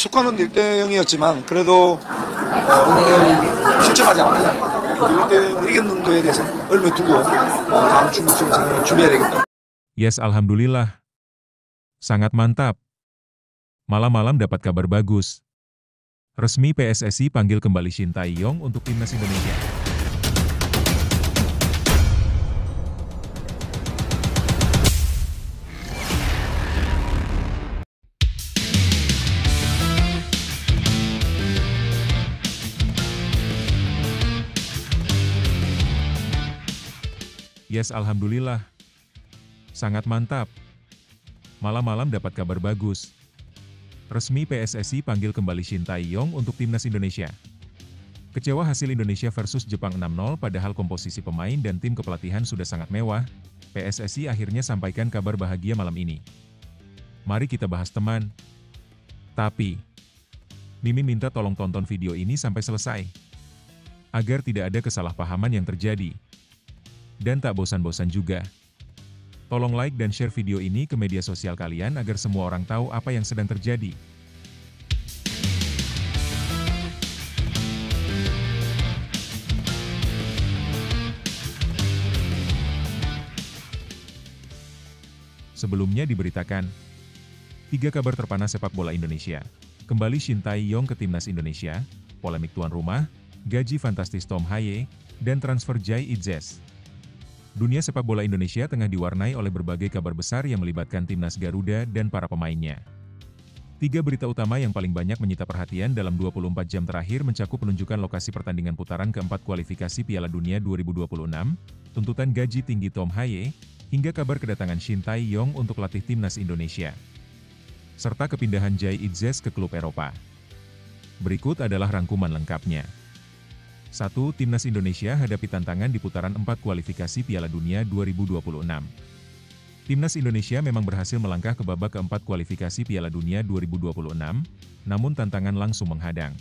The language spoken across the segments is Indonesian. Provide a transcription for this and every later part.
스코어는 1대0이었지만 그래도 오늘 실점하지 않고 1대0 이겼는 거에 대해서 얼마 두고 다음 중국전 준비해야 되겠다. Yes, alhamdulillah. Sangat mantap. Malam-malam dapat kabar bagus. Resmi PSSI panggil kembali Shin Tae-yong untuk timnas Indonesia. Yes, alhamdulillah. Sangat mantap. Malam-malam dapat kabar bagus. Resmi PSSI panggil kembali Shin Tae-yong untuk timnas Indonesia. Kecewa hasil Indonesia versus Jepang 6-0 padahal komposisi pemain dan tim kepelatihan sudah sangat mewah, PSSI akhirnya sampaikan kabar bahagia malam ini. Mari kita bahas teman. Tapi, Mimin minta tolong tonton video ini sampai selesai. Agar tidak ada kesalahpahaman yang terjadi. Dan tak bosan-bosan juga. Tolong like dan share video ini ke media sosial kalian agar semua orang tahu apa yang sedang terjadi. Sebelumnya diberitakan, 3 kabar terpanas sepak bola Indonesia. Kembali Shin Tae-yong ke timnas Indonesia, polemik tuan rumah, gaji fantastis Tom Hye, dan transfer Jai Itzes. Dunia sepak bola Indonesia tengah diwarnai oleh berbagai kabar besar yang melibatkan timnas Garuda dan para pemainnya. 3 berita utama yang paling banyak menyita perhatian dalam 24 jam terakhir mencakup penunjukan lokasi pertandingan putaran keempat kualifikasi Piala Dunia 2026, tuntutan gaji tinggi Tom Hye, hingga kabar kedatangan Shin Tae-yong untuk latih timnas Indonesia. Serta kepindahan Jai Itzes ke klub Eropa. Berikut adalah rangkuman lengkapnya. 1. Timnas Indonesia hadapi tantangan di putaran 4 kualifikasi Piala Dunia 2026. Timnas Indonesia memang berhasil melangkah ke babak keempat kualifikasi Piala Dunia 2026, namun tantangan langsung menghadang.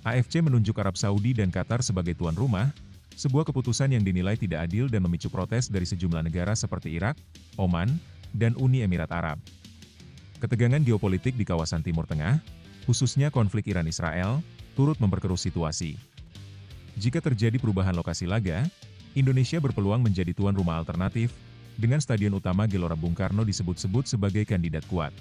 AFC menunjuk Arab Saudi dan Qatar sebagai tuan rumah, sebuah keputusan yang dinilai tidak adil dan memicu protes dari sejumlah negara seperti Irak, Oman, dan Uni Emirat Arab. Ketegangan geopolitik di kawasan Timur Tengah, khususnya konflik Iran-Israel, turut memperkeruh situasi. Jika terjadi perubahan lokasi laga, Indonesia berpeluang menjadi tuan rumah alternatif, dengan Stadion Utama Gelora Bung Karno disebut-sebut sebagai kandidat kuat.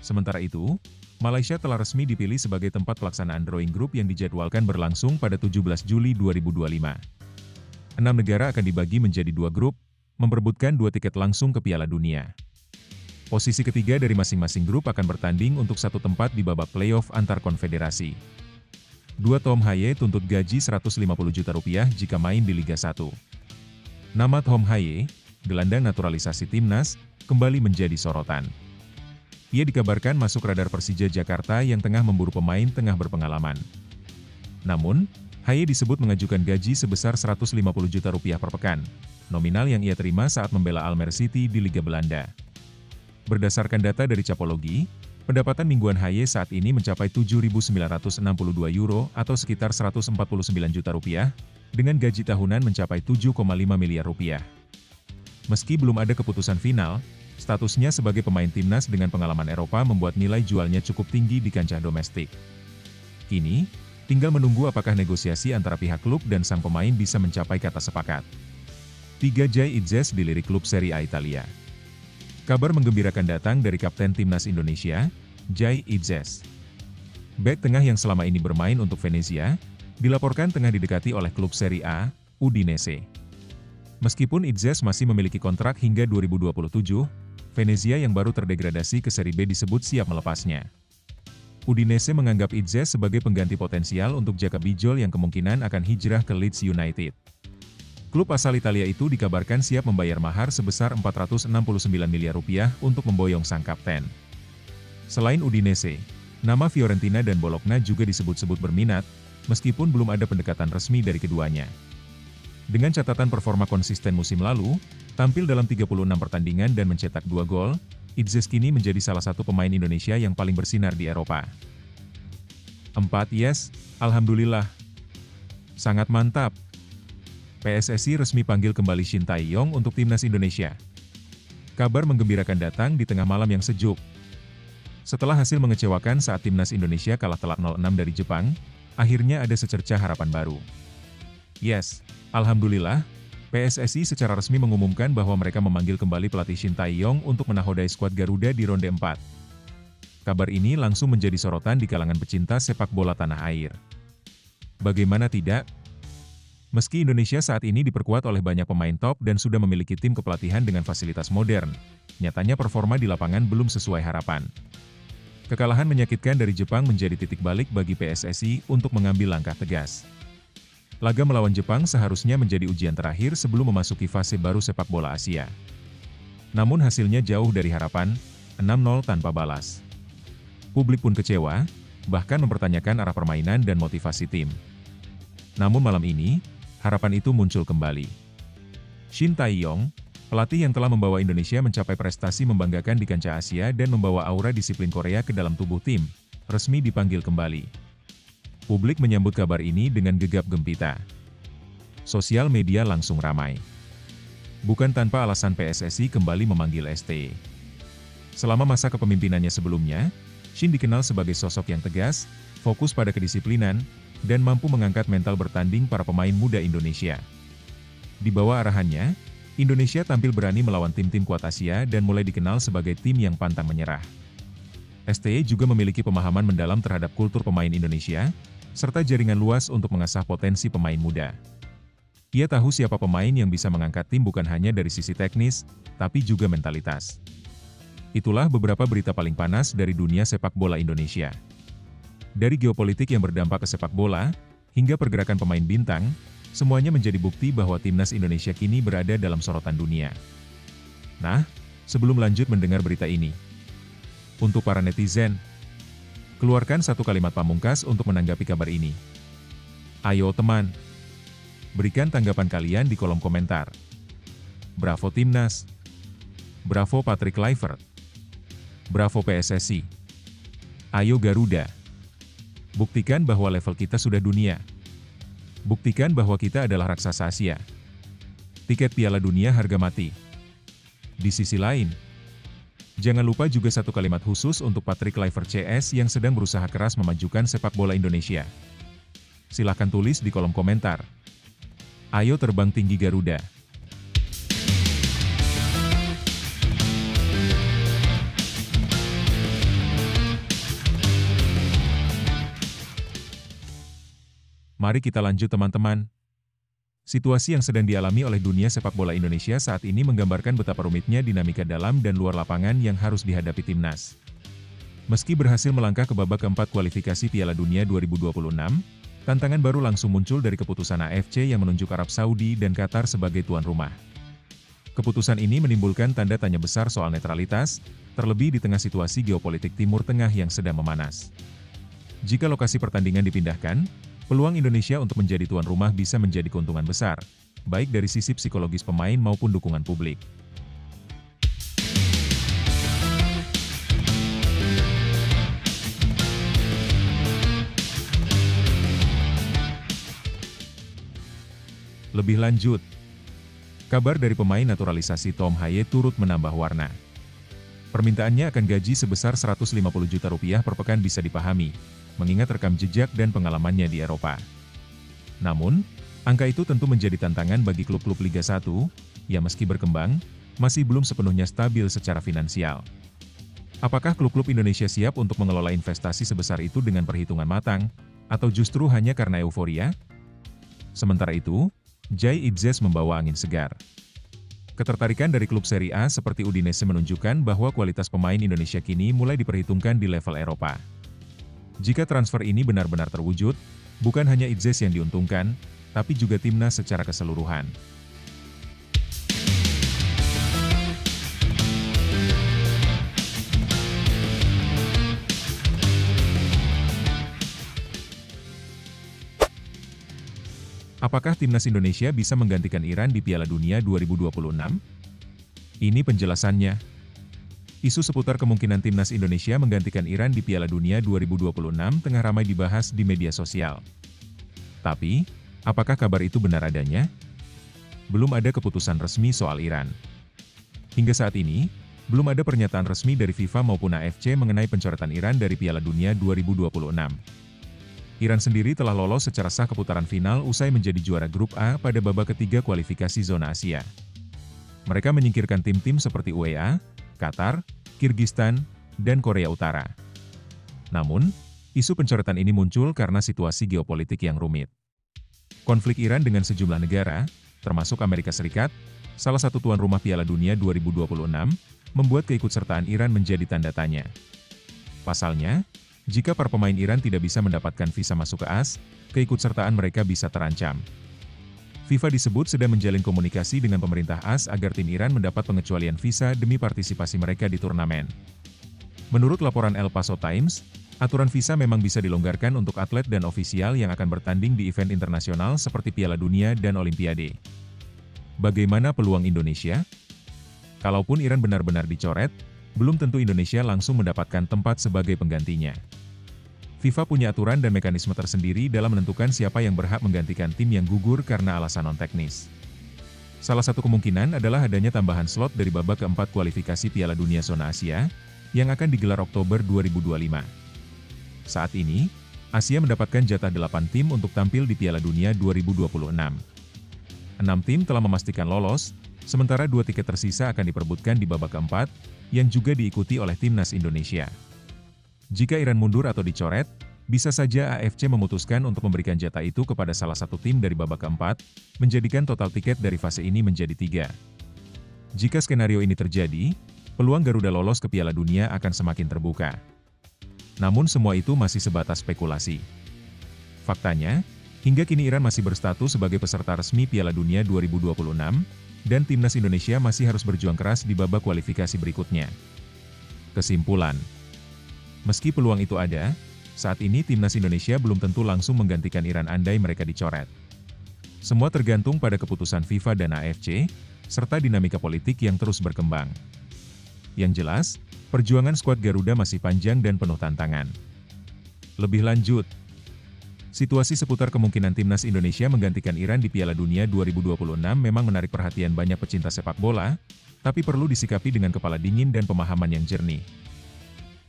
Sementara itu, Malaysia telah resmi dipilih sebagai tempat pelaksanaan drawing group yang dijadwalkan berlangsung pada 17 Juli 2025. 6 negara akan dibagi menjadi 2 grup, memperebutkan 2 tiket langsung ke Piala Dunia. Posisi ketiga dari masing-masing grup akan bertanding untuk 1 tempat di babak playoff antar konfederasi. 2. Tom Hye tuntut gaji Rp150 juta jika main di Liga 1. Nama Tom Hye, gelandang naturalisasi timnas, kembali menjadi sorotan. Ia dikabarkan masuk radar Persija Jakarta yang tengah memburu pemain tengah berpengalaman. Namun, Hye disebut mengajukan gaji sebesar Rp150 juta per pekan, nominal yang ia terima saat membela Almere City di Liga Belanda. Berdasarkan data dari Capologi, pendapatan mingguan Hye saat ini mencapai €7.962 atau sekitar Rp149 juta, dengan gaji tahunan mencapai Rp7,5 miliar. Meski belum ada keputusan final, statusnya sebagai pemain timnas dengan pengalaman Eropa membuat nilai jualnya cukup tinggi di kancah domestik. Kini, tinggal menunggu apakah negosiasi antara pihak klub dan sang pemain bisa mencapai kata sepakat. 3. Jai Itzes dilirik klub Serie A Italia. Kabar menggembirakan datang dari Kapten Timnas Indonesia, Jai Itzes. Bek tengah yang selama ini bermain untuk Venezia, dilaporkan tengah didekati oleh klub Serie A, Udinese. Meskipun Itzes masih memiliki kontrak hingga 2027, Venezia yang baru terdegradasi ke Serie B disebut siap melepasnya. Udinese menganggap Itzes sebagai pengganti potensial untuk Jaka Bijol yang kemungkinan akan hijrah ke Leeds United. Klub asal Italia itu dikabarkan siap membayar mahar sebesar Rp469 miliar untuk memboyong sang kapten. Selain Udinese, nama Fiorentina dan Bologna juga disebut-sebut berminat, meskipun belum ada pendekatan resmi dari keduanya. Dengan catatan performa konsisten musim lalu, tampil dalam 36 pertandingan dan mencetak 2 gol, Itzes kini menjadi salah satu pemain Indonesia yang paling bersinar di Eropa. 4. Yes, alhamdulillah. Sangat mantap. PSSI resmi panggil kembali Shin Tae-yong untuk timnas Indonesia. Kabar menggembirakan datang di tengah malam yang sejuk. Setelah hasil mengecewakan saat timnas Indonesia kalah telak 0-6 dari Jepang, akhirnya ada secercah harapan baru. Yes, alhamdulillah, PSSI secara resmi mengumumkan bahwa mereka memanggil kembali pelatih Shin Tae-yong untuk menakodai skuad Garuda di ronde 4. Kabar ini langsung menjadi sorotan di kalangan pecinta sepak bola tanah air. Bagaimana tidak? Meski Indonesia saat ini diperkuat oleh banyak pemain top dan sudah memiliki tim kepelatihan dengan fasilitas modern, nyatanya performa di lapangan belum sesuai harapan. Kekalahan menyakitkan dari Jepang menjadi titik balik bagi PSSI untuk mengambil langkah tegas. Laga melawan Jepang seharusnya menjadi ujian terakhir sebelum memasuki fase baru sepak bola Asia. Namun hasilnya jauh dari harapan, 6-0 tanpa balas. Publik pun kecewa, bahkan mempertanyakan arah permainan dan motivasi tim. Namun malam ini, harapan itu muncul kembali. Shin Tae-yong, pelatih yang telah membawa Indonesia mencapai prestasi membanggakan di kancah Asia dan membawa aura disiplin Korea ke dalam tubuh tim, resmi dipanggil kembali. Publik menyambut kabar ini dengan gegap gempita. Sosial media langsung ramai. Bukan tanpa alasan PSSI kembali memanggil ST. Selama masa kepemimpinannya sebelumnya, Shin dikenal sebagai sosok yang tegas, fokus pada kedisiplinan, dan mampu mengangkat mental bertanding para pemain muda Indonesia. Di bawah arahannya, Indonesia tampil berani melawan tim-tim kuat Asia dan mulai dikenal sebagai tim yang pantang menyerah. STY juga memiliki pemahaman mendalam terhadap kultur pemain Indonesia, serta jaringan luas untuk mengasah potensi pemain muda. Ia tahu siapa pemain yang bisa mengangkat tim bukan hanya dari sisi teknis, tapi juga mentalitas. Itulah beberapa berita paling panas dari dunia sepak bola Indonesia. Dari geopolitik yang berdampak ke sepak bola, hingga pergerakan pemain bintang, semuanya menjadi bukti bahwa timnas Indonesia kini berada dalam sorotan dunia. Nah, sebelum lanjut mendengar berita ini, untuk para netizen, keluarkan satu kalimat pamungkas untuk menanggapi kabar ini. Ayo teman, berikan tanggapan kalian di kolom komentar. Bravo Timnas. Bravo Patrick Kluivert. Bravo PSSI. Ayo Garuda. Buktikan bahwa level kita sudah dunia. Buktikan bahwa kita adalah raksasa Asia. Tiket Piala Dunia harga mati. Di sisi lain, jangan lupa juga satu kalimat khusus untuk Patrick Kluivert CS yang sedang berusaha keras memajukan sepak bola Indonesia. Silahkan tulis di kolom komentar. Ayo terbang tinggi Garuda. Mari kita lanjut teman-teman. Situasi yang sedang dialami oleh dunia sepak bola Indonesia saat ini menggambarkan betapa rumitnya dinamika dalam dan luar lapangan yang harus dihadapi timnas. Meski berhasil melangkah ke babak keempat kualifikasi Piala Dunia 2026, tantangan baru langsung muncul dari keputusan AFC yang menunjuk Arab Saudi dan Qatar sebagai tuan rumah. Keputusan ini menimbulkan tanda tanya besar soal netralitas, terlebih di tengah situasi geopolitik Timur Tengah yang sedang memanas. Jika lokasi pertandingan dipindahkan, peluang Indonesia untuk menjadi tuan rumah bisa menjadi keuntungan besar, baik dari sisi psikologis pemain maupun dukungan publik. Lebih lanjut, kabar dari pemain naturalisasi Tom Haye turut menambah warna. Permintaannya akan gaji sebesar 150 juta rupiah per pekan bisa dipahami, mengingat rekam jejak dan pengalamannya di Eropa. Namun, angka itu tentu menjadi tantangan bagi klub-klub Liga 1, yang meski berkembang, masih belum sepenuhnya stabil secara finansial. Apakah klub-klub Indonesia siap untuk mengelola investasi sebesar itu dengan perhitungan matang, atau justru hanya karena euforia? Sementara itu, Jai Itzes membawa angin segar. Ketertarikan dari klub Serie A seperti Udinese menunjukkan bahwa kualitas pemain Indonesia kini mulai diperhitungkan di level Eropa. Jika transfer ini benar-benar terwujud, bukan hanya Itzes yang diuntungkan, tapi juga timnas secara keseluruhan. Apakah timnas Indonesia bisa menggantikan Iran di Piala Dunia 2026? Ini penjelasannya. Isu seputar kemungkinan timnas Indonesia menggantikan Iran di Piala Dunia 2026 tengah ramai dibahas di media sosial. Tapi, apakah kabar itu benar adanya? Belum ada keputusan resmi soal Iran. Hingga saat ini, belum ada pernyataan resmi dari FIFA maupun AFC mengenai pencoretan Iran dari Piala Dunia 2026. Iran sendiri telah lolos secara sah ke putaran final usai menjadi juara grup A pada babak ketiga kualifikasi zona Asia. Mereka menyingkirkan tim-tim seperti UEA, Qatar, Kirgistan, dan Korea Utara. Namun, isu pencoretan ini muncul karena situasi geopolitik yang rumit. Konflik Iran dengan sejumlah negara, termasuk Amerika Serikat, salah satu tuan rumah Piala Dunia 2026, membuat keikutsertaan Iran menjadi tanda tanya. Pasalnya, jika para pemain Iran tidak bisa mendapatkan visa masuk ke AS, keikutsertaan mereka bisa terancam. FIFA disebut sedang menjalin komunikasi dengan pemerintah AS agar tim Iran mendapat pengecualian visa demi partisipasi mereka di turnamen. Menurut laporan El Paso Times, aturan visa memang bisa dilonggarkan untuk atlet dan ofisial yang akan bertanding di event internasional seperti Piala Dunia dan Olimpiade. Bagaimana peluang Indonesia? Kalaupun Iran benar-benar dicoret, belum tentu Indonesia langsung mendapatkan tempat sebagai penggantinya. FIFA punya aturan dan mekanisme tersendiri dalam menentukan siapa yang berhak menggantikan tim yang gugur karena alasan non-teknis. Salah satu kemungkinan adalah adanya tambahan slot dari babak keempat kualifikasi Piala Dunia Zona Asia, yang akan digelar Oktober 2025. Saat ini, Asia mendapatkan jatah 8 tim untuk tampil di Piala Dunia 2026. 6 tim telah memastikan lolos, sementara 2 tiket tersisa akan diperebutkan di babak keempat, yang juga diikuti oleh timnas Indonesia. Jika Iran mundur atau dicoret, bisa saja AFC memutuskan untuk memberikan jatah itu kepada salah satu tim dari babak keempat, menjadikan total tiket dari fase ini menjadi 3. Jika skenario ini terjadi, peluang Garuda lolos ke Piala Dunia akan semakin terbuka. Namun semua itu masih sebatas spekulasi. Faktanya, hingga kini Iran masih berstatus sebagai peserta resmi Piala Dunia 2026, dan timnas Indonesia masih harus berjuang keras di babak kualifikasi berikutnya. Kesimpulan, meski peluang itu ada, saat ini timnas Indonesia belum tentu langsung menggantikan Iran andai mereka dicoret. Semua tergantung pada keputusan FIFA dan AFC, serta dinamika politik yang terus berkembang. Yang jelas, perjuangan skuad Garuda masih panjang dan penuh tantangan. Lebih lanjut, situasi seputar kemungkinan timnas Indonesia menggantikan Iran di Piala Dunia 2026 memang menarik perhatian banyak pecinta sepak bola, tapi perlu disikapi dengan kepala dingin dan pemahaman yang jernih.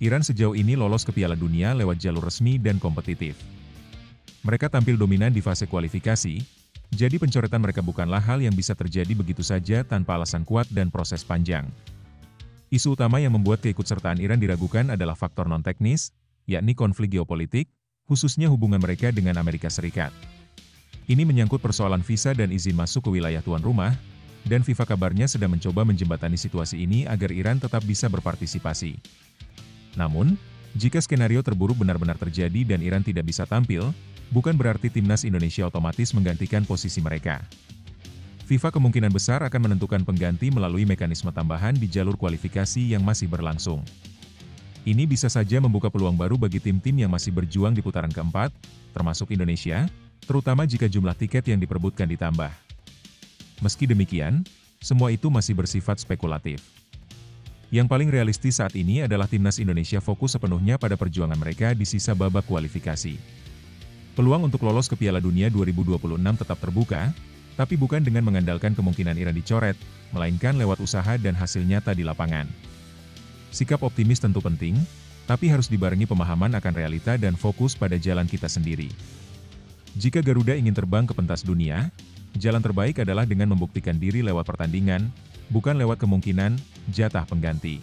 Iran sejauh ini lolos ke Piala Dunia lewat jalur resmi dan kompetitif. Mereka tampil dominan di fase kualifikasi, jadi pencoretan mereka bukanlah hal yang bisa terjadi begitu saja tanpa alasan kuat dan proses panjang. Isu utama yang membuat keikutsertaan Iran diragukan adalah faktor non-teknis, yakni konflik geopolitik, khususnya hubungan mereka dengan Amerika Serikat. Ini menyangkut persoalan visa dan izin masuk ke wilayah tuan rumah, dan FIFA kabarnya sedang mencoba menjembatani situasi ini agar Iran tetap bisa berpartisipasi. Namun, jika skenario terburuk benar-benar terjadi dan Iran tidak bisa tampil, bukan berarti timnas Indonesia otomatis menggantikan posisi mereka. FIFA kemungkinan besar akan menentukan pengganti melalui mekanisme tambahan di jalur kualifikasi yang masih berlangsung. Ini bisa saja membuka peluang baru bagi tim-tim yang masih berjuang di putaran keempat, termasuk Indonesia, terutama jika jumlah tiket yang diperebutkan ditambah. Meski demikian, semua itu masih bersifat spekulatif. Yang paling realistis saat ini adalah timnas Indonesia fokus sepenuhnya pada perjuangan mereka di sisa babak kualifikasi. Peluang untuk lolos ke Piala Dunia 2026 tetap terbuka, tapi bukan dengan mengandalkan kemungkinan Iran dicoret, melainkan lewat usaha dan hasil nyata di lapangan. Sikap optimis tentu penting, tapi harus dibarengi pemahaman akan realita dan fokus pada jalan kita sendiri. Jika Garuda ingin terbang ke pentas dunia, jalan terbaik adalah dengan membuktikan diri lewat pertandingan, bukan lewat kemungkinan jatah pengganti.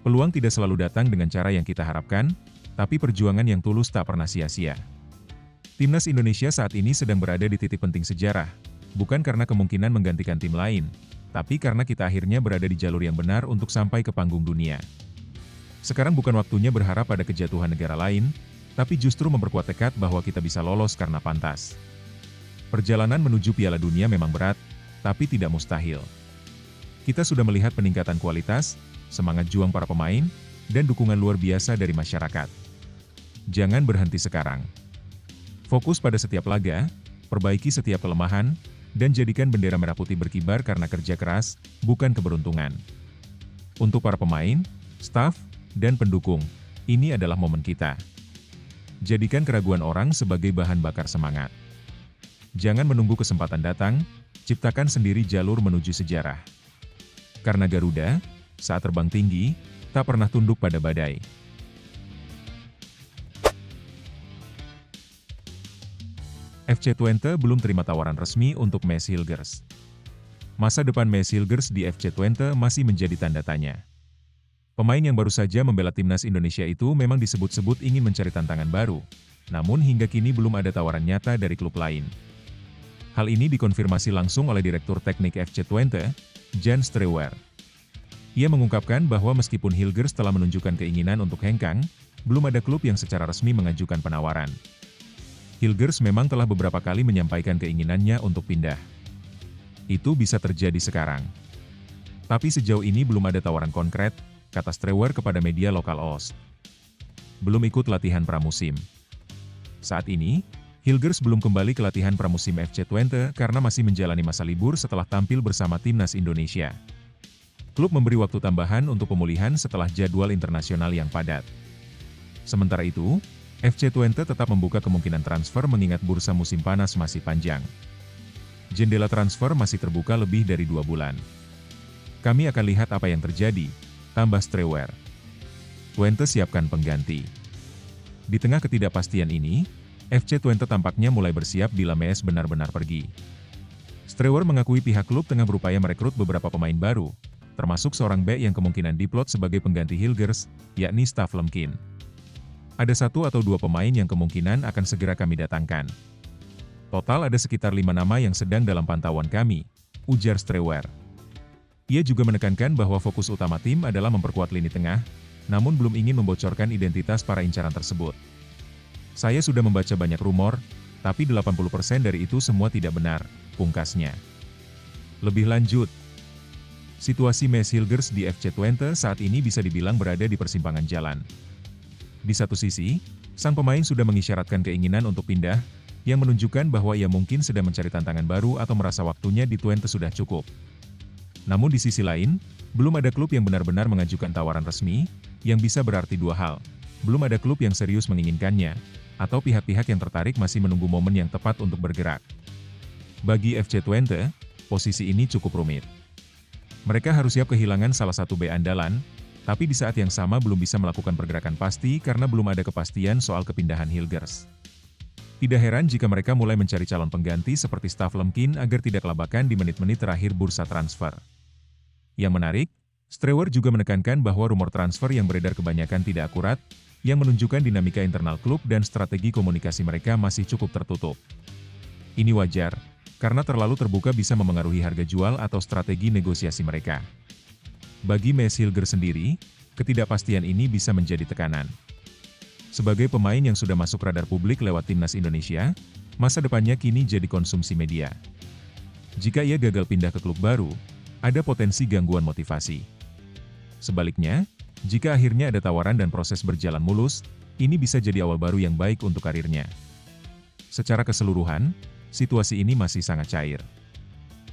Peluang tidak selalu datang dengan cara yang kita harapkan, tapi perjuangan yang tulus tak pernah sia-sia. Timnas Indonesia saat ini sedang berada di titik penting sejarah, bukan karena kemungkinan menggantikan tim lain, tapi karena kita akhirnya berada di jalur yang benar untuk sampai ke panggung dunia. Sekarang bukan waktunya berharap pada kejatuhan negara lain, tapi justru memperkuat tekad bahwa kita bisa lolos karena pantas. Perjalanan menuju Piala Dunia memang berat, tapi tidak mustahil. Kita sudah melihat peningkatan kualitas, semangat juang para pemain, dan dukungan luar biasa dari masyarakat. Jangan berhenti sekarang. Fokus pada setiap laga, perbaiki setiap kelemahan, dan jadikan bendera merah putih berkibar karena kerja keras, bukan keberuntungan. Untuk para pemain, staf, dan pendukung, ini adalah momen kita. Jadikan keraguan orang sebagai bahan bakar semangat. Jangan menunggu kesempatan datang, ciptakan sendiri jalur menuju sejarah. Karena Garuda, saat terbang tinggi, tak pernah tunduk pada badai. FC Twente belum terima tawaran resmi untuk Maes Hilgers. Masa depan Maes Hilgers di FC Twente masih menjadi tanda tanya. Pemain yang baru saja membela timnas Indonesia itu memang disebut-sebut ingin mencari tantangan baru, namun hingga kini belum ada tawaran nyata dari klub lain. Hal ini dikonfirmasi langsung oleh Direktur Teknik FC Twente, Jan Strewer. Ia mengungkapkan bahwa meskipun Hilgers telah menunjukkan keinginan untuk hengkang, belum ada klub yang secara resmi mengajukan penawaran. Hilgers memang telah beberapa kali menyampaikan keinginannya untuk pindah. Itu bisa terjadi sekarang. Tapi sejauh ini belum ada tawaran konkret, kata Strewer kepada media lokal OOS. Belum ikut latihan pramusim. Saat ini, Hilgers belum kembali ke latihan pramusim FC Twente karena masih menjalani masa libur setelah tampil bersama timnas Indonesia. Klub memberi waktu tambahan untuk pemulihan setelah jadwal internasional yang padat. Sementara itu, FC Twente tetap membuka kemungkinan transfer mengingat bursa musim panas masih panjang. Jendela transfer masih terbuka lebih dari 2 bulan. Kami akan lihat apa yang terjadi, tambah Strewer. Twente siapkan pengganti. Di tengah ketidakpastian ini, FC Twente tampaknya mulai bersiap bila Maes benar-benar pergi. Strewer mengakui pihak klub tengah berupaya merekrut beberapa pemain baru, termasuk seorang bek yang kemungkinan diplot sebagai pengganti Hilgers, yakni Stav Lemkin. Ada 1 atau 2 pemain yang kemungkinan akan segera kami datangkan. Total ada sekitar 5 nama yang sedang dalam pantauan kami, ujar Strewer. Ia juga menekankan bahwa fokus utama tim adalah memperkuat lini tengah, namun belum ingin membocorkan identitas para incaran tersebut. Saya sudah membaca banyak rumor, tapi 80% dari itu semua tidak benar, pungkasnya. Lebih lanjut, situasi Maes Hilgers di FC Twente saat ini bisa dibilang berada di persimpangan jalan. Di satu sisi, sang pemain sudah mengisyaratkan keinginan untuk pindah, yang menunjukkan bahwa ia mungkin sedang mencari tantangan baru atau merasa waktunya di Twente sudah cukup. Namun di sisi lain, belum ada klub yang benar-benar mengajukan tawaran resmi, yang bisa berarti 2 hal. Belum ada klub yang serius menginginkannya, atau pihak-pihak yang tertarik masih menunggu momen yang tepat untuk bergerak. Bagi FC Twente, posisi ini cukup rumit. Mereka harus siap kehilangan salah satu bek andalan, tapi di saat yang sama belum bisa melakukan pergerakan pasti karena belum ada kepastian soal kepindahan Hilgers. Tidak heran jika mereka mulai mencari calon pengganti seperti Stav Lemkin agar tidak kelabakan di menit-menit terakhir bursa transfer. Yang menarik, Strewer juga menekankan bahwa rumor transfer yang beredar kebanyakan tidak akurat, yang menunjukkan dinamika internal klub dan strategi komunikasi mereka masih cukup tertutup. Ini wajar, karena terlalu terbuka bisa memengaruhi harga jual atau strategi negosiasi mereka. Bagi Maes Hilgers sendiri, ketidakpastian ini bisa menjadi tekanan. Sebagai pemain yang sudah masuk radar publik lewat timnas Indonesia, masa depannya kini jadi konsumsi media. Jika ia gagal pindah ke klub baru, ada potensi gangguan motivasi. Sebaliknya, jika akhirnya ada tawaran dan proses berjalan mulus, ini bisa jadi awal baru yang baik untuk karirnya. Secara keseluruhan, situasi ini masih sangat cair.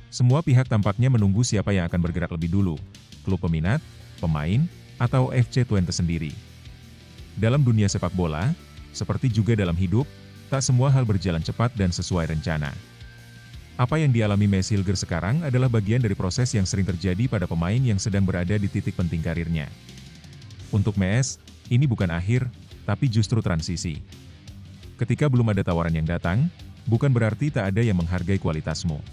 Semua pihak tampaknya menunggu siapa yang akan bergerak lebih dulu, klub peminat, pemain, atau FC Twente sendiri. Dalam dunia sepak bola, seperti juga dalam hidup, tak semua hal berjalan cepat dan sesuai rencana. Apa yang dialami Maes Hilgers sekarang adalah bagian dari proses yang sering terjadi pada pemain yang sedang berada di titik penting karirnya. Untuk Maes, ini bukan akhir, tapi justru transisi. Ketika belum ada tawaran yang datang, bukan berarti tak ada yang menghargai kualitasmu.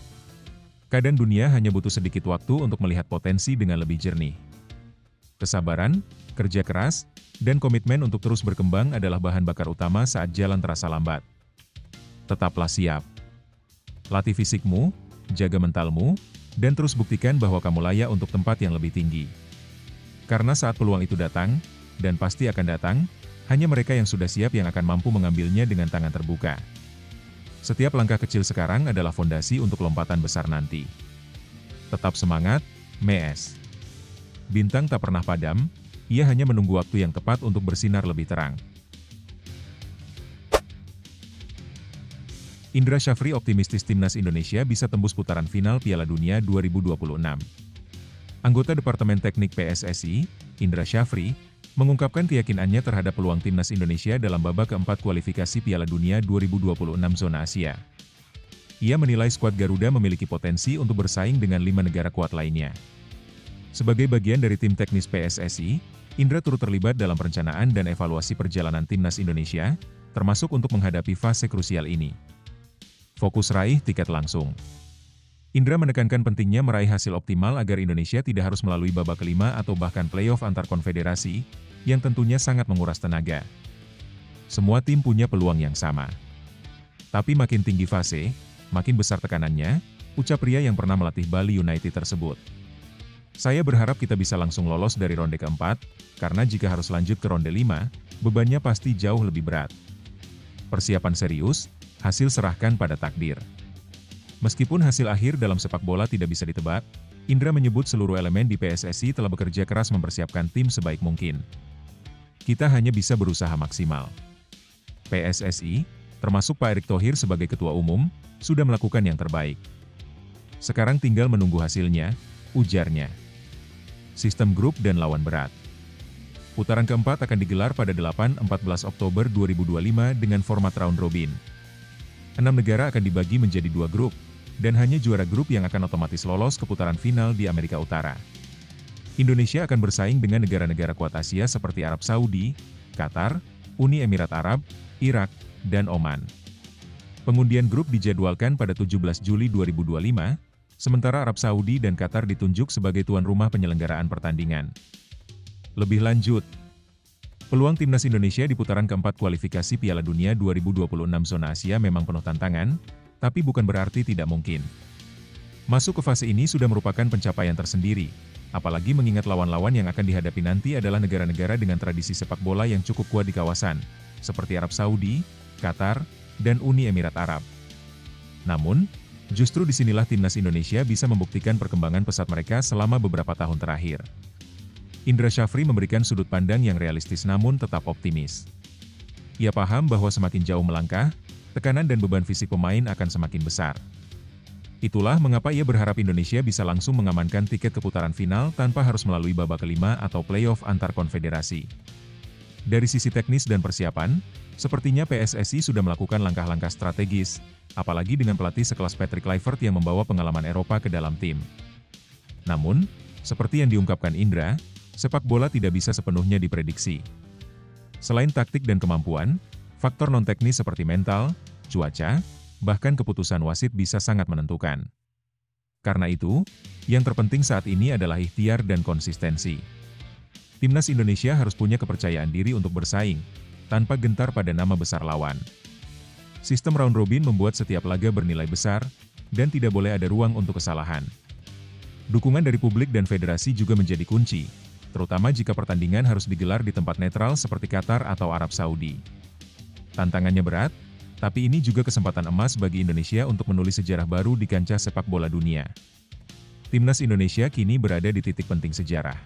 Kadang dunia hanya butuh sedikit waktu untuk melihat potensi dengan lebih jernih. Kesabaran, kerja keras, dan komitmen untuk terus berkembang adalah bahan bakar utama saat jalan terasa lambat. Tetaplah siap. Latih fisikmu, jaga mentalmu, dan terus buktikan bahwa kamu layak untuk tempat yang lebih tinggi. Karena saat peluang itu datang, dan pasti akan datang, hanya mereka yang sudah siap yang akan mampu mengambilnya dengan tangan terbuka. Setiap langkah kecil sekarang adalah fondasi untuk lompatan besar nanti. Tetap semangat, Maes. Bintang tak pernah padam, ia hanya menunggu waktu yang tepat untuk bersinar lebih terang. Indra Syafri optimistis timnas Indonesia bisa tembus putaran final Piala Dunia 2026. Anggota Departemen Teknik PSSI, Indra Syafri, mengungkapkan keyakinannya terhadap peluang timnas Indonesia dalam babak keempat kualifikasi Piala Dunia 2026 zona Asia. Ia menilai skuad Garuda memiliki potensi untuk bersaing dengan 5 negara kuat lainnya. Sebagai bagian dari tim teknis PSSI, Indra turut terlibat dalam perencanaan dan evaluasi perjalanan timnas Indonesia, termasuk untuk menghadapi fase krusial ini. Fokus raih tiket langsung. Indra menekankan pentingnya meraih hasil optimal agar Indonesia tidak harus melalui babak kelima atau bahkan playoff antar konfederasi, yang tentunya sangat menguras tenaga. Semua tim punya peluang yang sama. Tapi makin tinggi fase, makin besar tekanannya, ucap pria yang pernah melatih Bali United tersebut. Saya berharap kita bisa langsung lolos dari ronde keempat, karena jika harus lanjut ke ronde 5, bebannya pasti jauh lebih berat. Persiapan serius, hasil serahkan pada takdir. Meskipun hasil akhir dalam sepak bola tidak bisa ditebak, Indra menyebut seluruh elemen di PSSI telah bekerja keras mempersiapkan tim sebaik mungkin. Kita hanya bisa berusaha maksimal. PSSI, termasuk Pak Erick Thohir sebagai Ketua Umum, sudah melakukan yang terbaik. Sekarang tinggal menunggu hasilnya, ujarnya. Sistem grup dan lawan berat. Putaran keempat akan digelar pada 8-14 Oktober 2025 dengan format round robin. 6 negara akan dibagi menjadi 2 grup, dan hanya juara grup yang akan otomatis lolos ke putaran final di Amerika Utara. Indonesia akan bersaing dengan negara-negara kuat Asia seperti Arab Saudi, Qatar, Uni Emirat Arab, Irak, dan Oman. Pengundian grup dijadwalkan pada 17 Juli 2025, sementara Arab Saudi dan Qatar ditunjuk sebagai tuan rumah penyelenggaraan pertandingan. Lebih lanjut, peluang timnas Indonesia di putaran keempat kualifikasi Piala Dunia 2026 zona Asia memang penuh tantangan, tapi bukan berarti tidak mungkin. Masuk ke fase ini sudah merupakan pencapaian tersendiri, apalagi mengingat lawan-lawan yang akan dihadapi nanti adalah negara-negara dengan tradisi sepak bola yang cukup kuat di kawasan, seperti Arab Saudi, Qatar, dan Uni Emirat Arab. Namun, justru disinilah timnas Indonesia bisa membuktikan perkembangan pesat mereka selama beberapa tahun terakhir. Indra Syafri memberikan sudut pandang yang realistis namun tetap optimis. Ia paham bahwa semakin jauh melangkah, tekanan dan beban fisik pemain akan semakin besar. Itulah mengapa ia berharap Indonesia bisa langsung mengamankan tiket ke putaran final tanpa harus melalui babak kelima atau playoff antar konfederasi. Dari sisi teknis dan persiapan, sepertinya PSSI sudah melakukan langkah-langkah strategis, apalagi dengan pelatih sekelas Patrick Kluivert yang membawa pengalaman Eropa ke dalam tim. Namun, seperti yang diungkapkan Indra, sepak bola tidak bisa sepenuhnya diprediksi. Selain taktik dan kemampuan, faktor non-teknis seperti mental, cuaca, bahkan keputusan wasit bisa sangat menentukan. Karena itu, yang terpenting saat ini adalah ikhtiar dan konsistensi. Timnas Indonesia harus punya kepercayaan diri untuk bersaing, tanpa gentar pada nama besar lawan. Sistem round robin membuat setiap laga bernilai besar, dan tidak boleh ada ruang untuk kesalahan. Dukungan dari publik dan federasi juga menjadi kunci, terutama jika pertandingan harus digelar di tempat netral seperti Qatar atau Arab Saudi. Tantangannya berat, tapi ini juga kesempatan emas bagi Indonesia untuk menulis sejarah baru di kancah sepak bola dunia. Timnas Indonesia kini berada di titik penting sejarah.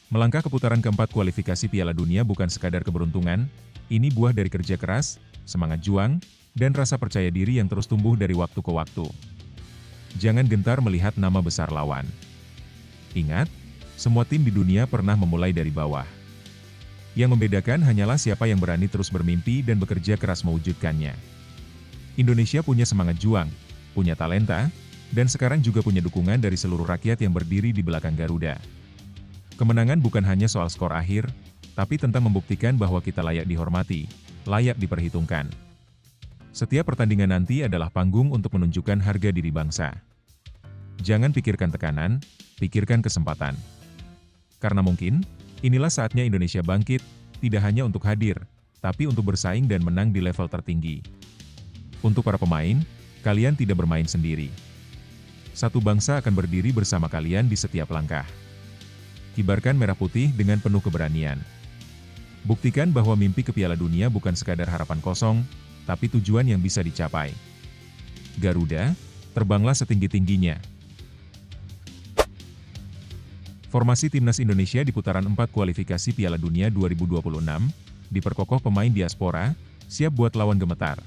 Melangkah ke putaran keempat kualifikasi Piala Dunia bukan sekadar keberuntungan, ini buah dari kerja keras, semangat juang, dan rasa percaya diri yang terus tumbuh dari waktu ke waktu. Jangan gentar melihat nama besar lawan. Ingat, semua tim di dunia pernah memulai dari bawah. Yang membedakan hanyalah siapa yang berani terus bermimpi dan bekerja keras mewujudkannya. Indonesia punya semangat juang, punya talenta, dan sekarang juga punya dukungan dari seluruh rakyat yang berdiri di belakang Garuda. Kemenangan bukan hanya soal skor akhir, tapi tentang membuktikan bahwa kita layak dihormati, layak diperhitungkan. Setiap pertandingan nanti adalah panggung untuk menunjukkan harga diri bangsa. Jangan pikirkan tekanan, pikirkan kesempatan. Karena mungkin, inilah saatnya Indonesia bangkit, tidak hanya untuk hadir, tapi untuk bersaing dan menang di level tertinggi. Untuk para pemain, kalian tidak bermain sendiri. Satu bangsa akan berdiri bersama kalian di setiap langkah. Kibarkan merah putih dengan penuh keberanian. Buktikan bahwa mimpi ke Piala Dunia bukan sekadar harapan kosong, tapi tujuan yang bisa dicapai. Garuda, terbanglah setinggi-tingginya. Formasi Timnas Indonesia di putaran 4 kualifikasi Piala Dunia 2026, diperkokoh pemain diaspora, siap buat lawan gemetar.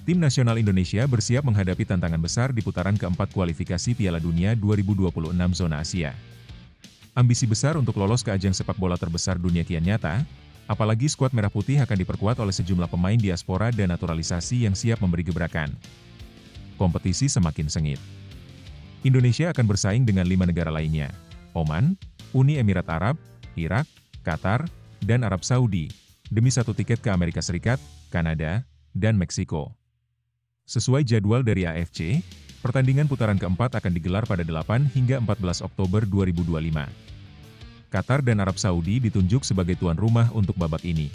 Tim nasional Indonesia bersiap menghadapi tantangan besar di putaran keempat kualifikasi Piala Dunia 2026 zona Asia. Ambisi besar untuk lolos ke ajang sepak bola terbesar dunia kian nyata, apalagi skuad merah putih akan diperkuat oleh sejumlah pemain diaspora dan naturalisasi yang siap memberi gebrakan. Kompetisi semakin sengit. Indonesia akan bersaing dengan 5 negara lainnya. Oman, Uni Emirat Arab, Irak, Qatar, dan Arab Saudi, demi satu tiket ke Amerika Serikat, Kanada, dan Meksiko. Sesuai jadwal dari AFC, pertandingan putaran keempat akan digelar pada 8 hingga 14 Oktober 2025. Qatar dan Arab Saudi ditunjuk sebagai tuan rumah untuk babak ini.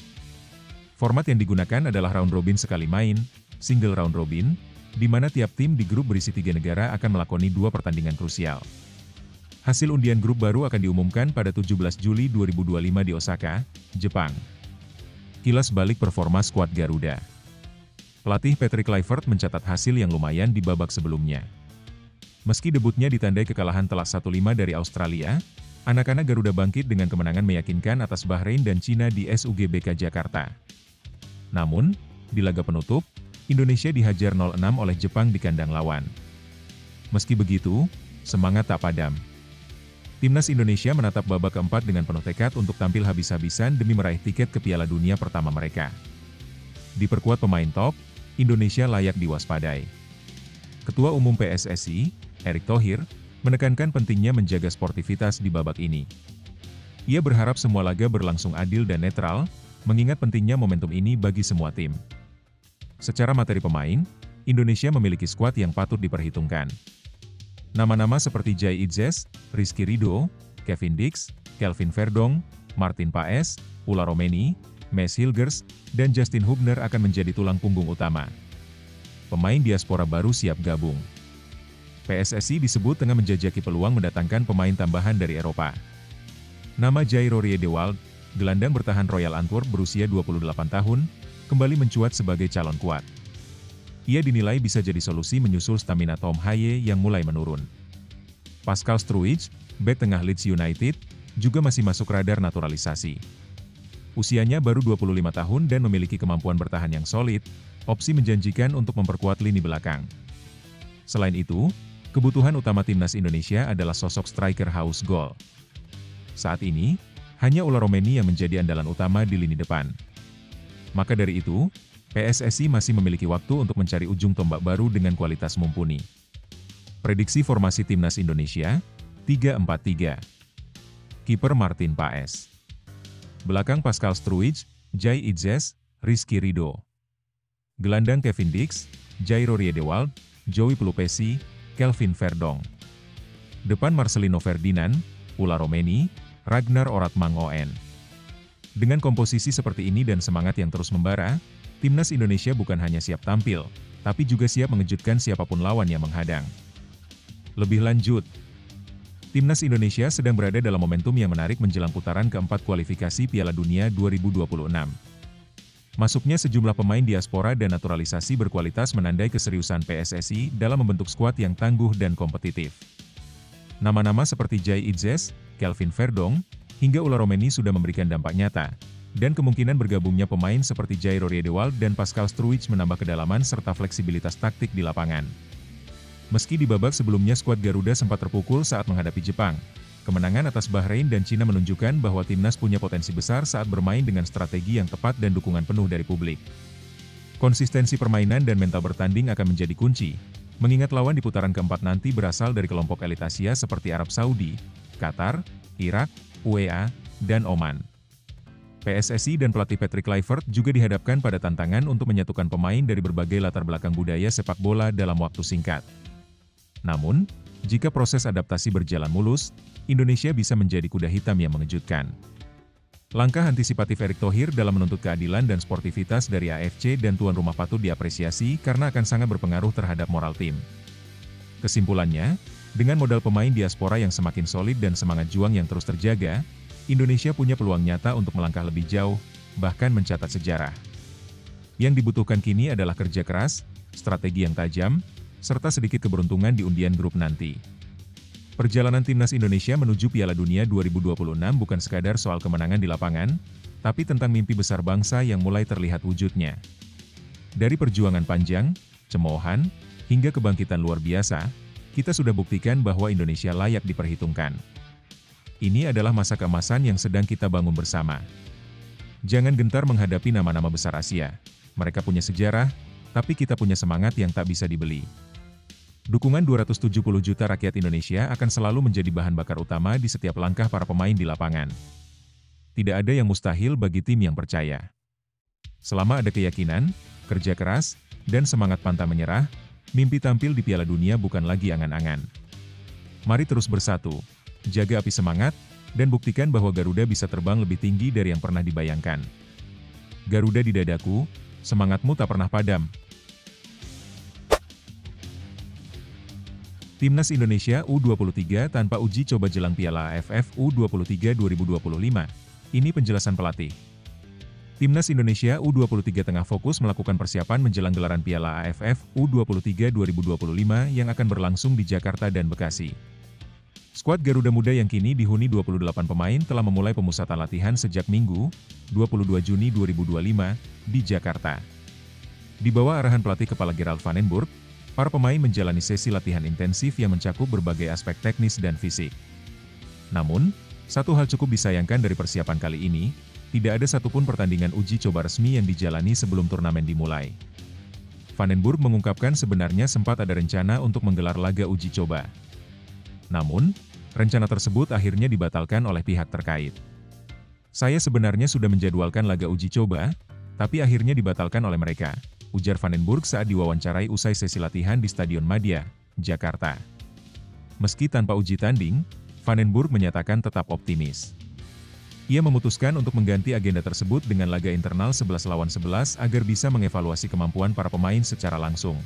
Format yang digunakan adalah round robin sekali main, single round robin, di mana tiap tim di grup berisi 3 negara akan melakoni 2 pertandingan krusial. Hasil undian grup baru akan diumumkan pada 17 Juli 2025 di Osaka, Jepang. Kilas balik performa skuad Garuda. Pelatih Patrick Kluivert mencatat hasil yang lumayan di babak sebelumnya. Meski debutnya ditandai kekalahan telak 1-5 dari Australia, anak-anak Garuda bangkit dengan kemenangan meyakinkan atas Bahrain dan Cina di SUGBK Jakarta. Namun, di laga penutup, Indonesia dihajar 0-6 oleh Jepang di kandang lawan. Meski begitu, semangat tak padam. Timnas Indonesia menatap babak keempat dengan penuh tekad untuk tampil habis-habisan demi meraih tiket ke Piala Dunia pertama mereka. Diperkuat pemain top, Indonesia layak diwaspadai. Ketua Umum PSSI, Erick Thohir, menekankan pentingnya menjaga sportivitas di babak ini. Ia berharap semua laga berlangsung adil dan netral, mengingat pentingnya momentum ini bagi semua tim. Secara materi pemain, Indonesia memiliki skuad yang patut diperhitungkan. Nama-nama seperti Jai Idzes, Rizky Ridho, Kevin Dix, Kelvin Verdong, Martin Paes, Ula Romeni, Mes Hilgers, dan Justin Hubner akan menjadi tulang punggung utama. Pemain diaspora baru siap gabung. PSSI disebut tengah menjajaki peluang mendatangkan pemain tambahan dari Eropa. Nama Jairo Riedewald, gelandang bertahan Royal Antwerp berusia 28 tahun, kembali mencuat sebagai calon kuat. Ia dinilai bisa jadi solusi menyusul stamina Tom Haye yang mulai menurun. Pascal Struijk, bek tengah Leeds United, juga masih masuk radar naturalisasi. Usianya baru 25 tahun dan memiliki kemampuan bertahan yang solid, opsi menjanjikan untuk memperkuat lini belakang. Selain itu, kebutuhan utama timnas Indonesia adalah sosok striker haus gol. Saat ini, hanya Ula Romeni yang menjadi andalan utama di lini depan. Maka dari itu, PSSI masih memiliki waktu untuk mencari ujung tombak baru dengan kualitas mumpuni. Prediksi formasi timnas Indonesia, 3-4-3. Kiper Martin Paes. Belakang Pascal Struijk, Jai Idzes, Rizky Ridho. Gelandang Kevin Dix, Jairo Riedewald, Joey Pelupesi, Kelvin Verdong. Depan Marcelino Ferdinand, Ula Romeni, Ragnar Oratmangoen. Dengan komposisi seperti ini dan semangat yang terus membara, timnas Indonesia bukan hanya siap tampil, tapi juga siap mengejutkan siapapun lawan yang menghadang. Lebih lanjut, timnas Indonesia sedang berada dalam momentum yang menarik menjelang putaran keempat kualifikasi Piala Dunia 2026. Masuknya sejumlah pemain diaspora dan naturalisasi berkualitas menandai keseriusan PSSI dalam membentuk skuad yang tangguh dan kompetitif. Nama-nama seperti Jai Idzes, Kelvin Verdong, hingga Ula Romeni sudah memberikan dampak nyata, dan kemungkinan bergabungnya pemain seperti Jairo Riedewald dan Pascal Struijk menambah kedalaman serta fleksibilitas taktik di lapangan. Meski di babak sebelumnya skuad Garuda sempat terpukul saat menghadapi Jepang, kemenangan atas Bahrain dan Cina menunjukkan bahwa timnas punya potensi besar saat bermain dengan strategi yang tepat dan dukungan penuh dari publik. Konsistensi permainan dan mental bertanding akan menjadi kunci, mengingat lawan di putaran keempat nanti berasal dari kelompok elit Asia seperti Arab Saudi, Qatar, Irak, UEA, dan Oman. PSSI dan pelatih Patrick Kluivert juga dihadapkan pada tantangan untuk menyatukan pemain dari berbagai latar belakang budaya sepak bola dalam waktu singkat. Namun, jika proses adaptasi berjalan mulus, Indonesia bisa menjadi kuda hitam yang mengejutkan. Langkah antisipatif Erick Thohir dalam menuntut keadilan dan sportivitas dari AFC dan tuan rumah patut diapresiasi karena akan sangat berpengaruh terhadap moral tim. Kesimpulannya, dengan modal pemain diaspora yang semakin solid dan semangat juang yang terus terjaga, Indonesia punya peluang nyata untuk melangkah lebih jauh, bahkan mencatat sejarah. Yang dibutuhkan kini adalah kerja keras, strategi yang tajam, serta sedikit keberuntungan di undian grup nanti. Perjalanan timnas Indonesia menuju Piala Dunia 2026 bukan sekadar soal kemenangan di lapangan, tapi tentang mimpi besar bangsa yang mulai terlihat wujudnya. Dari perjuangan panjang, cemoohan, hingga kebangkitan luar biasa, kita sudah buktikan bahwa Indonesia layak diperhitungkan. Ini adalah masa keemasan yang sedang kita bangun bersama. Jangan gentar menghadapi nama-nama besar Asia. Mereka punya sejarah, tapi kita punya semangat yang tak bisa dibeli. Dukungan 270 juta rakyat Indonesia akan selalu menjadi bahan bakar utama di setiap langkah para pemain di lapangan. Tidak ada yang mustahil bagi tim yang percaya. Selama ada keyakinan, kerja keras, dan semangat pantang menyerah, mimpi tampil di Piala Dunia bukan lagi angan-angan. Mari terus bersatu, jaga api semangat, dan buktikan bahwa Garuda bisa terbang lebih tinggi dari yang pernah dibayangkan. Garuda di dadaku, semangatmu tak pernah padam. Timnas Indonesia U23 tanpa uji coba jelang Piala AFF U23 2025. Ini penjelasan pelatih. Timnas Indonesia U23 tengah fokus melakukan persiapan menjelang gelaran Piala AFF U23 2025 yang akan berlangsung di Jakarta dan Bekasi. Skuad Garuda Muda yang kini dihuni 28 pemain telah memulai pemusatan latihan sejak Minggu, 22 Juni 2025, di Jakarta. Di bawah arahan pelatih kepala Gerald Van den Burg, para pemain menjalani sesi latihan intensif yang mencakup berbagai aspek teknis dan fisik. Namun, satu hal cukup disayangkan dari persiapan kali ini, tidak ada satupun pertandingan uji coba resmi yang dijalani sebelum turnamen dimulai. Van den Burg mengungkapkan sebenarnya sempat ada rencana untuk menggelar laga uji coba. Namun, rencana tersebut akhirnya dibatalkan oleh pihak terkait. Saya sebenarnya sudah menjadwalkan laga uji coba, tapi akhirnya dibatalkan oleh mereka, ujar Van den Burg saat diwawancarai usai sesi latihan di Stadion Madia, Jakarta. Meski tanpa uji tanding, Van den Burg menyatakan tetap optimis. Ia memutuskan untuk mengganti agenda tersebut dengan laga internal 11 lawan 11 agar bisa mengevaluasi kemampuan para pemain secara langsung.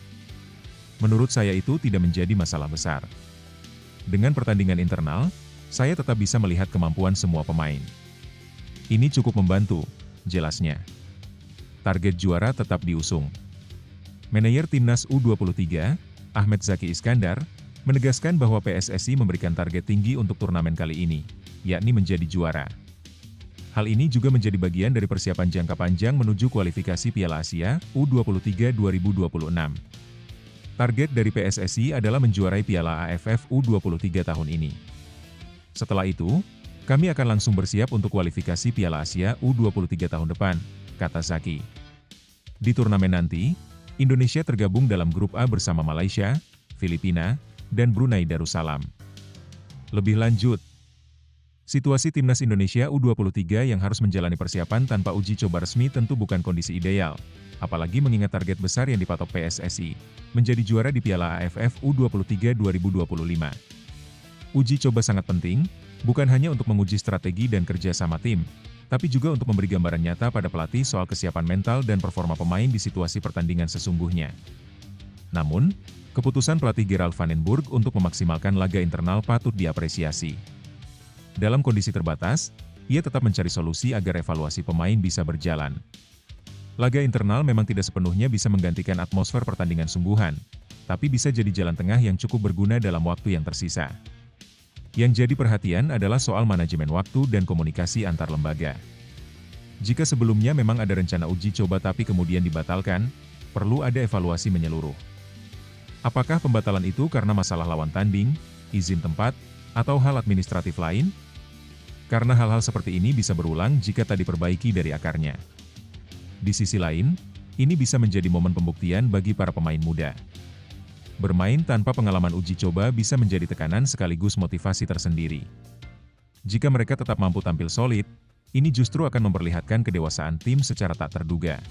Menurut saya itu tidak menjadi masalah besar. Dengan pertandingan internal, saya tetap bisa melihat kemampuan semua pemain. Ini cukup membantu, jelasnya. Target juara tetap diusung. Manajer Timnas U23, Ahmed Zaki Iskandar, menegaskan bahwa PSSI memberikan target tinggi untuk turnamen kali ini, yakni menjadi juara. Hal ini juga menjadi bagian dari persiapan jangka panjang menuju kualifikasi Piala Asia U23 2026. Target dari PSSI adalah menjuarai Piala AFF U23 tahun ini. Setelah itu, kami akan langsung bersiap untuk kualifikasi Piala Asia U23 tahun depan, kata Zaki. Di turnamen nanti, Indonesia tergabung dalam grup A bersama Malaysia, Filipina, dan Brunei Darussalam. Lebih lanjut, situasi Timnas Indonesia U23 yang harus menjalani persiapan tanpa uji coba resmi tentu bukan kondisi ideal, apalagi mengingat target besar yang dipatok PSSI, menjadi juara di Piala AFF U23 2025. Uji coba sangat penting, bukan hanya untuk menguji strategi dan kerja sama tim, tapi juga untuk memberi gambaran nyata pada pelatih soal kesiapan mental dan performa pemain di situasi pertandingan sesungguhnya. Namun, keputusan pelatih Gerald Van den Burg untuk memaksimalkan laga internal patut diapresiasi. Dalam kondisi terbatas, ia tetap mencari solusi agar evaluasi pemain bisa berjalan. Laga internal memang tidak sepenuhnya bisa menggantikan atmosfer pertandingan sungguhan, tapi bisa jadi jalan tengah yang cukup berguna dalam waktu yang tersisa. Yang jadi perhatian adalah soal manajemen waktu dan komunikasi antar lembaga. Jika sebelumnya memang ada rencana uji coba tapi kemudian dibatalkan, perlu ada evaluasi menyeluruh. Apakah pembatalan itu karena masalah lawan tanding, izin tempat, atau hal administratif lain? Karena hal-hal seperti ini bisa berulang jika tak diperbaiki dari akarnya. Di sisi lain, ini bisa menjadi momen pembuktian bagi para pemain muda. Bermain tanpa pengalaman uji coba bisa menjadi tekanan sekaligus motivasi tersendiri. Jika mereka tetap mampu tampil solid, ini justru akan memperlihatkan kedewasaan tim secara tak terduga.